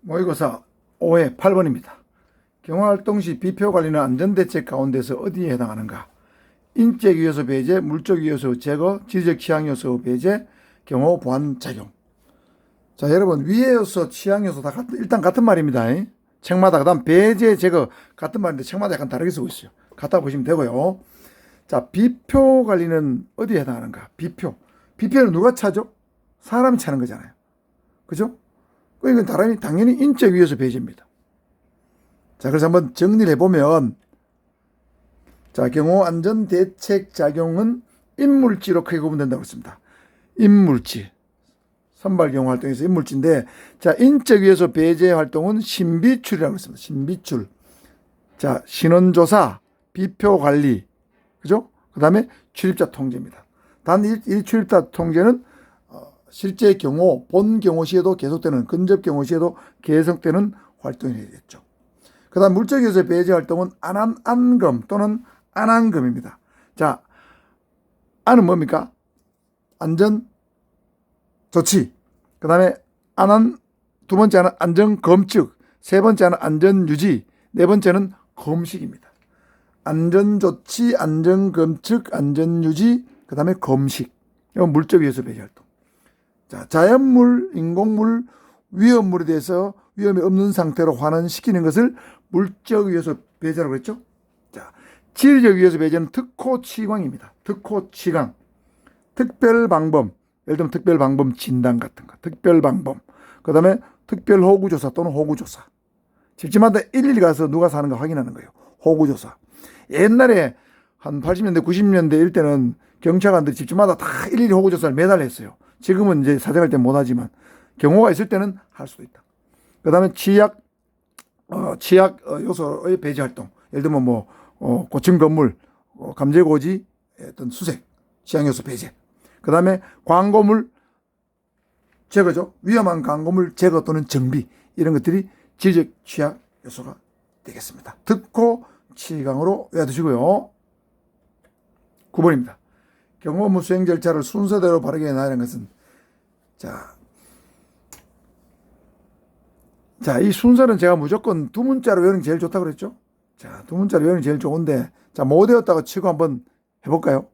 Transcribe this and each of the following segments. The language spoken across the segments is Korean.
모의고사 5회 8번입니다. 경호활동 시 비표 관리는 안전대책 가운데서 어디에 해당하는가? 인적 요소 배제, 물적 요소 제거, 지리적 취향 요소 배제, 경호 보완 작용. 자, 여러분 위의 요소, 취향 요소 다 일단 같은 말입니다. 책마다. 그다음 배제, 제거 같은 말인데 책마다 약간 다르게 쓰고 있어요. 갖다 보시면 되고요. 자, 비표 관리는 어디에 해당하는가? 비표는 누가 차죠? 사람이 차는 거잖아요. 그죠? 이건 당연히 인적 위에서 배제입니다. 자, 그래서 한번 정리를 해보면, 자, 경호 안전 대책 작용은 인물지로 크게 구분된다고 했습니다. 인물지. 선발 경호 활동에서 인물지인데, 자, 인적 위에서 배제 활동은 신비출이라고 했습니다. 신비출. 자, 신원조사, 비표 관리, 그죠? 그 다음에 출입자 통제입니다. 단 이 출입자 통제는 실제 경호, 본 경호 시에도 계속되는, 근접 경호 시에도 계속되는 활동이 되겠죠. 그 다음 물적에서 배제 활동은 안검 또는 안안검입니다. 자, 안은 뭡니까? 안전 조치. 그 다음에 두 번째는 안전 검측, 세 번째는 안전 유지, 네 번째는 검식입니다. 안전 조치, 안전 검측, 안전 유지, 그 다음에 검식. 이건 물적 위에서 배제 활동. 자, 자연물, 인공물, 위험물에 대해서 위험이 없는 상태로 환원시키는 것을 물적 위에서 배제라고 했죠. 자, 지리적 위에서 배제는 특호치광입니다. 특호치광. 특별방범, 예를 들면 특별방범 진단 같은 거, 특별방범. 그 다음에 특별호구조사 또는 호구조사. 집집마다 일일이 가서 누가 사는가 확인하는 거예요. 호구조사. 옛날에 한 80년대, 90년대일 때는 경찰관들이 집집마다 다 일일이 호구조사를 매달 했어요. 지금은 이제 사정할 때 못하지만 경호가 있을 때는 할 수도 있다. 그 다음에 취약 요소의 배제 활동. 예를 들면 고층 건물, 감재고지, 어떤 수색, 취약 요소 배제. 그 다음에 광고물 제거죠. 위험한 광고물 제거 또는 정비. 이런 것들이 지적 취약 요소가 되겠습니다. 특호 치강으로 외워두시고요. 9번입니다. 경호 업무 수행 절차를 순서대로 바르게 해나가는 것은, 자, 이 순서는 제가 무조건 두 문자로 외우는 게 제일 좋다고 그랬죠? 자, 두 문자로 외우는 게 제일 좋은데, 자, 못 외웠다고 치고 한번 해볼까요?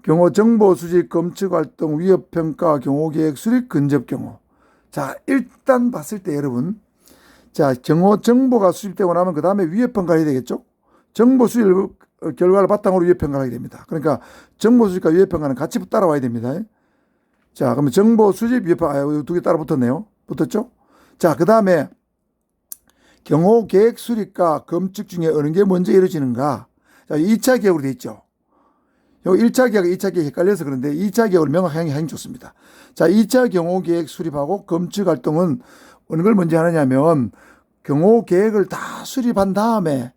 경호 정보 수집, 검측 활동, 위협 평가, 경호 계획 수립, 근접 경호. 자, 일단 봤을 때 여러분, 자, 경호 정보가 수집되고 나면 그 다음에 위협 평가해야 되겠죠? 정보 수집 결과를 바탕으로 위협 평가를 하게 됩니다. 그러니까 정보 수집과 위협 평가는 같이 따라와야 됩니다. 자, 그러면 정보 수집, 위협 평가, 두 개 따라 붙었네요. 붙었죠? 자, 그 다음에 경호 계획 수립과 검측 중에 어느 게 먼저 이루어지는가? 자, 2차 계획으로 되어 있죠. 여기 1차 계획, 2차 계획 헷갈려서 그런데 2차 계획을 명확하게 하는 게 좋습니다. 자, 2차 경호 계획 수립하고 검측 활동은 어느 걸 먼저 하느냐면 경호 계획을 다 수립한 다음에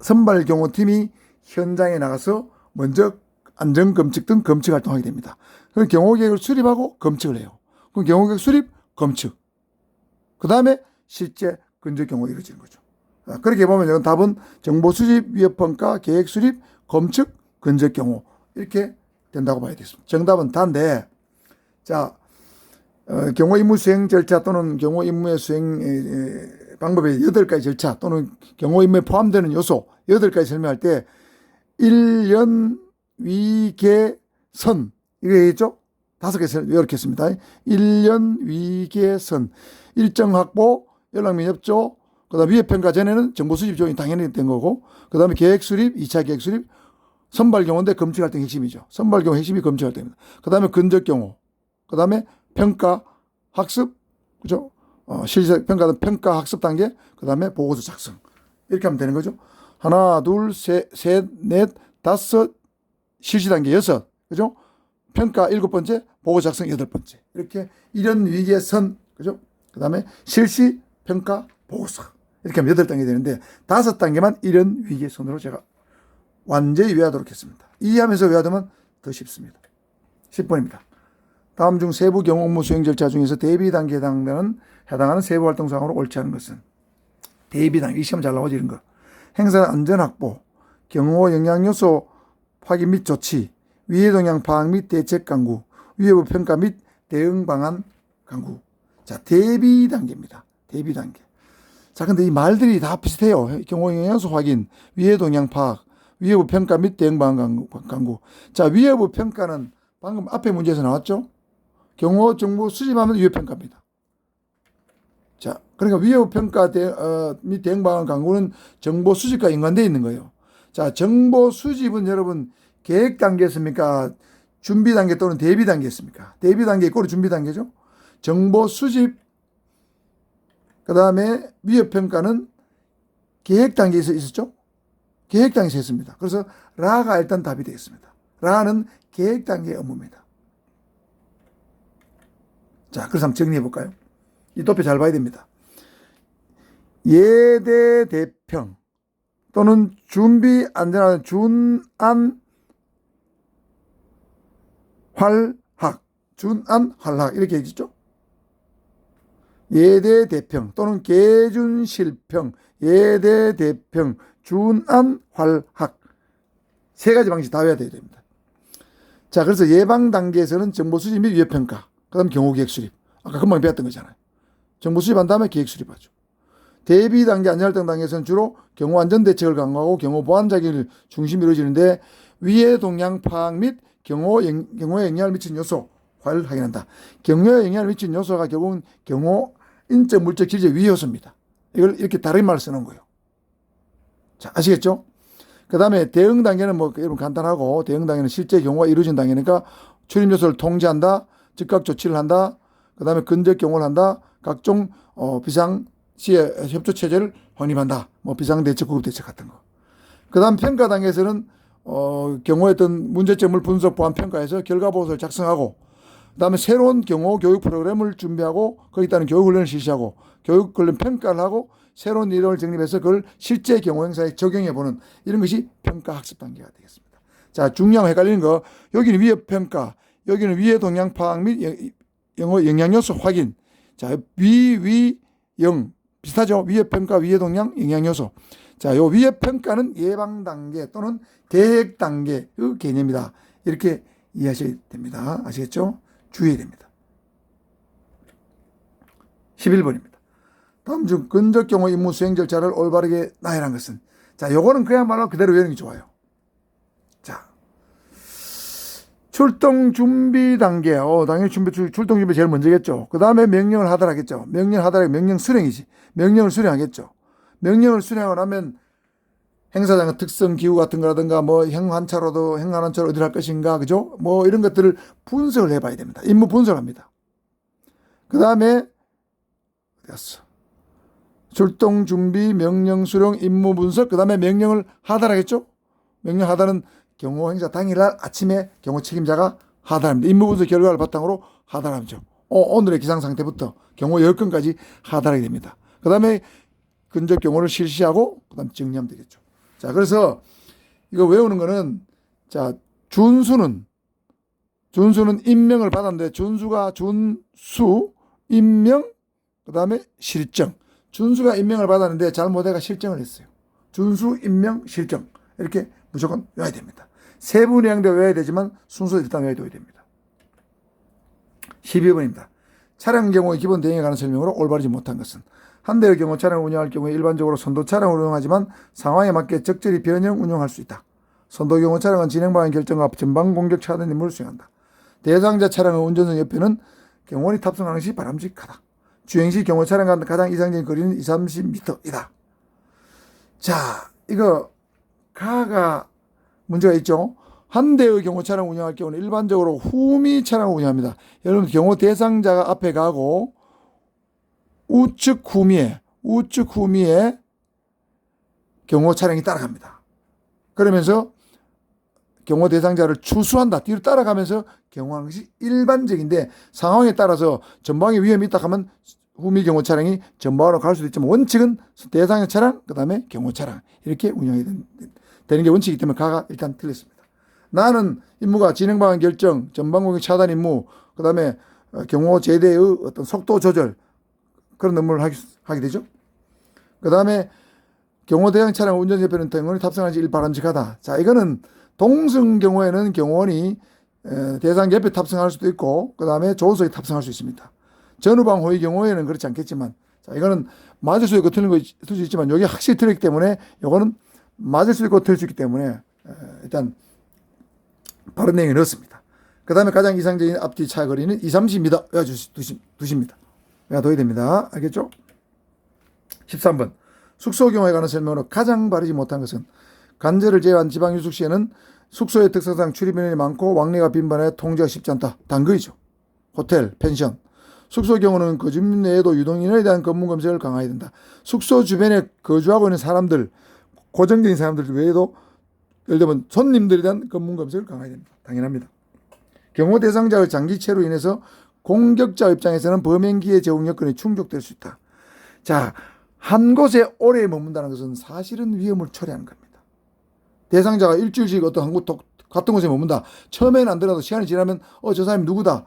선발 경호팀이 현장에 나가서 먼저 안전 검측 등 검측 활동하게 됩니다. 그럼 경호 계획을 수립하고 검측을 해요. 그럼 경호 계획 수립, 검측. 그 다음에 실제 근접 경호가 이루어지는 거죠. 그렇게 보면 이건 답은 정보 수집, 위협 평가, 계획 수립, 검측, 근접 경호 이렇게 된다고 봐야 되겠습니다. 정답은 다인데, 자, 경호 임무 수행 절차 또는 경호 임무의 수행 방법의 8가지 절차 또는 경호 임무에 포함되는 요소 8가지 설명할 때 1년 위계선 이거 있죠? 5개 이렇게 했습니다. 1년 위계선, 일정 확보, 연락 및 협조, 그 다음에 위협 평가 전에는 정보 수집 조정이 당연히 된 거고, 그 다음에 계획 수립, 2차 계획 수립, 선발 경호인데 검측 활동 핵심이죠. 선발 경호 핵심이 검측 활동입니다. 그 다음에 근접 경호, 그 다음에 평가, 학습, 그죠? 실질 평가는 평가 학습 단계, 그 다음에 보고서 작성. 이렇게 하면 되는 거죠. 하나, 둘, 셋, 넷, 다섯, 실시 단계 6, 그죠? 평가 7번째, 보고 작성 8번째. 이렇게 이런 위계선, 그죠? 그 다음에 실시, 평가, 보고서. 이렇게 하면 8단계 되는데 5단계만 이런 위계선으로 제가 완전히 외워하도록 했습니다. 이해하면서 외워두면 더 쉽습니다. 10번입니다. 다음 중 세부 경호 업무 수행 절차 중에서 대비 단계에 해당하는 세부 활동 사항으로 옳지 않은 것은? 대비 단계, 이 시험 잘 나오지 이런 거. 행사 안전 확보, 경호 영향 요소 확인 및 조치, 위해 동향 파악 및 대책 강구, 위협 평가 및 대응 방안 강구. 자, 대비 단계입니다. 대비 단계. 자, 근데 이 말들이 다 비슷해요. 경호 영향소 확인, 위해 동향 파악, 위해부 평가 및 대응 방안 강구. 자, 위해부 평가는 방금 앞에 문제에서 나왔죠? 경호 정보 수집하면 위해 평가입니다. 자, 그러니까 위해부 평가 및 대응 방안 강구는 정보 수집과 연관되어 있는 거예요. 자, 정보 수집은 여러분 계획 단계였습니까? 준비 단계 또는 대비 단계였습니까? 대비 단계 이꼬리 준비 단계죠. 정보 수집, 그 다음에 위협 평가는 계획 단계에서 있었죠. 계획 단계에서 했습니다. 그래서 라가 일단 답이 되겠습니다. 라는 계획 단계의 업무입니다. 자, 그래서 한번 정리해 볼까요? 이 도표 잘 봐야 됩니다. 예대 대평 또는 준비 안전한 준안 활학, 준안 활학 이렇게 있죠. 예대 대평 또는 계준 실평, 예대 대평, 준안 활학 세 가지 방식 다 외워야 됩니다. 자, 그래서 예방 단계에서는 정보 수집 및 위협 평가, 그다음 경호 계획 수립. 아까 금방 배웠던 거잖아요. 정보 수집한 다음에 계획 수립하죠. 대비 단계 안전활동 단계에서는 주로 경호 안전 대책을 강화하고 경호 보안 자격을 중심으로 이루어지는데 위해 동향 파악 및 경호에 영향을 미친 요소를 확인한다. 경호에 영향을 미친 요소가 결국은 경호 인적, 물적, 질적 위해 요소입니다. 이걸 이렇게 다른 말을 쓰는 거예요. 자, 아시겠죠? 그 다음에 대응 단계는 뭐 여러분 간단하고, 대응 단계는 실제 경호가 이루어진 단계니까 출입 요소를 통제한다, 즉각 조치를 한다, 그 다음에 근접 경호를 한다, 각종 비상시에 협조 체제를 확립한다. 뭐 비상대책, 구급대책 같은 거. 그 다음 평가 단계에서는 경호의 어떤 문제점을 분석, 보완, 평가해서 결과 보고서를 작성하고, 그 다음에 새로운 경호 교육 프로그램을 준비하고 거기에 따른 교육 훈련을 실시하고 교육 훈련 평가를 하고 새로운 이론을 정립해서 그걸 실제 경호 행사에 적용해보는 이런 것이 평가 학습 단계가 되겠습니다. 자, 중요한 헷갈리는 거, 여기는 위협 평가, 여기는 위해 동향 파악 및 영향 요소 확인. 자, 영 비슷하죠? 위협 평가, 위해 동향, 영향 요소. 자, 요 위협 평가는 예방 단계 또는 계획 단계의 개념이다. 이렇게 이해하셔야 됩니다. 아시겠죠? 주의해야 됩니다. 11번입니다. 다음 중 근접 경호 임무 수행 절차를 올바르게 나열한 것은. 자, 요거는 그야말로 그대로 외우는 게 좋아요. 자, 출동 준비 단계. 당연히 출동 준비 제일 먼저겠죠. 그 다음에 명령을 하더라겠죠. 명령 수령이지. 명령을 수령하겠죠. 명령을 수령을 하면 행사장의 특성 기후 같은 거라든가 뭐 행환차로 어디를 할 것인가, 그죠? 뭐 이런 것들을 분석을 해봐야 됩니다. 임무 분석합니다. 그 다음에 어디갔어? 출동 준비, 명령 수령, 임무 분석, 그 다음에 명령을 하달하겠죠? 명령 하달은 경호 행사 당일날 아침에 경호 책임자가 하달합니다. 임무 분석 결과를 바탕으로 하달하죠. 오늘의 기상 상태부터 경호 10건까지 하달하게 됩니다. 그 다음에 근접 경호를 실시하고 그 다음에 정리하면 되겠죠. 자, 그래서 이거 외우는 거는, 자, 준수는 임명을 받았는데, 준수, 임명, 그 다음에 실정. 준수가 임명을 받았는데 잘못해가 실정을 했어요. 준수, 임명, 실정. 이렇게 무조건 외워야 됩니다. 세분량도 외워야 되지만 순서도 일단 외워야 됩니다. 12번입니다. 차량 경호의 기본 대응에 관한 설명으로 올바르지 못한 것은. 한 대의 경호 차량을 운영할 경우에 일반적으로 선도 차량을 운영하지만 상황에 맞게 적절히 변형 운영할 수 있다. 선도 경호 차량은 진행 방향 결정과 전방 공격 차단 임무를 수행한다. 대상자 차량의 운전석 옆에는 경호원이 탑승하는 것이 바람직하다. 주행시 경호 차량과 가장 이상적인 거리는 20-30m이다. 자, 이거 가가 문제가 있죠. 한 대의 경호 차량을 운영할 경우는 일반적으로 후미 차량을 운영합니다. 여러분, 경호 대상자가 앞에 가고 우측 후미에 경호 차량이 따라갑니다. 그러면서 경호 대상자를 추수한다. 뒤로 따라가면서 경호하는 것이 일반적인데, 상황에 따라서 전방에 위험이 있다 하면 후미 경호 차량이 전방으로 갈 수도 있지만 원칙은 대상자 차량, 그 다음에 경호 차량 이렇게 운영이 되는 게 원칙이기 때문에 가가 일단 틀렸습니다. 나는 임무가 진행 방향 결정, 전방 공격 차단 임무, 그 다음에 경호 제대의 어떤 속도 조절, 그런 업무를 하게 되죠. 그 다음에 경호 대상 차량 운전 옆에는 경호원이 탑승하지 바람직하다. 자, 이거는 동승 경우에는 경호원이 대상 옆에 탑승할 수도 있고, 그 다음에 조수석에 탑승할 수 있습니다. 전후방 호의 경우에는 그렇지 않겠지만, 자, 이거는 맞을 수 있고 틀릴 수 있지만, 여기 확실히 틀리기 때문에, 이거는 맞을 수 있고 틀릴 수 있기 때문에, 일단, 바른 내용이 넣었습니다. 그 다음에 가장 이상적인 앞뒤 차 거리는 2, 30m 외워두십니다. 외워둬야 됩니다. 알겠죠? 13번. 숙소 경우에 관한 설명으로 가장 바르지 못한 것은 관제를 제외한 지방 유숙 시에는 숙소의 특성상 출입 인원이 많고 왕래가 빈번해 통제가 쉽지 않다. 단거이죠. 호텔, 펜션. 숙소 경우는 거주민 외에도 유동인원에 대한 검문 검색을 강화해야 된다. 숙소 주변에 거주하고 있는 사람들, 고정적인 사람들 외에도 예를 들면 손님들에 대한 검문 검색을 강화해야 됩니다. 당연합니다. 경호 대상자의 장기체로 인해서 공격자 입장에서는 범행기의 제공 여건이 충족될 수 있다. 자, 한 곳에 오래 머문다는 것은 사실은 위험을 초래하는 겁니다. 대상자가 일주일씩 어떤 한 곳, 같은 곳에 머문다. 처음에는 안 들어도 시간이 지나면, 저 사람이 누구다.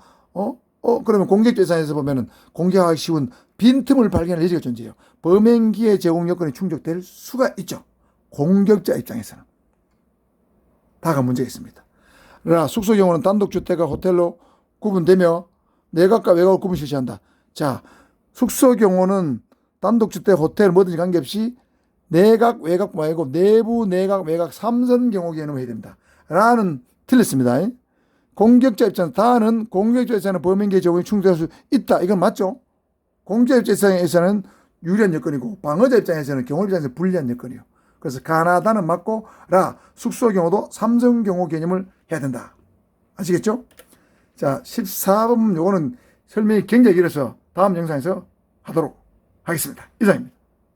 그러면 공격자 입장에서 보면은 공격하기 쉬운 빈틈을 발견할 여지가 존재해요. 범행기의 제공 여건이 충족될 수가 있죠. 공격자 입장에서는. 다가 문제가 있습니다. 그러나 숙소 경우는 단독주택과 호텔로 구분되며 내각과 외곽을 구분 실시한다. 자, 숙소 경우는 단독주택, 호텔 뭐든지 관계없이 내각, 외곽 말고 내부, 내각, 외곽 3선 경우 개념을 해야 됩니다. 라는 틀렸습니다. 공격자 입장, 다는 공격자 입장에서는 범행기의 제공이 충족될 수 있다. 이건 맞죠? 공격자 입장에서는 유리한 여건이고 방어자 입장에서는 경호 입장에서 불리한 여건이요. 그래서 가나다는 맞고 라 숙소 경우도 3선 경우 개념을 해야 된다. 아시겠죠? 자, 14번 요거는 설명이 굉장히 길어서 다음 영상에서 하도록 하겠습니다. 이상입니다.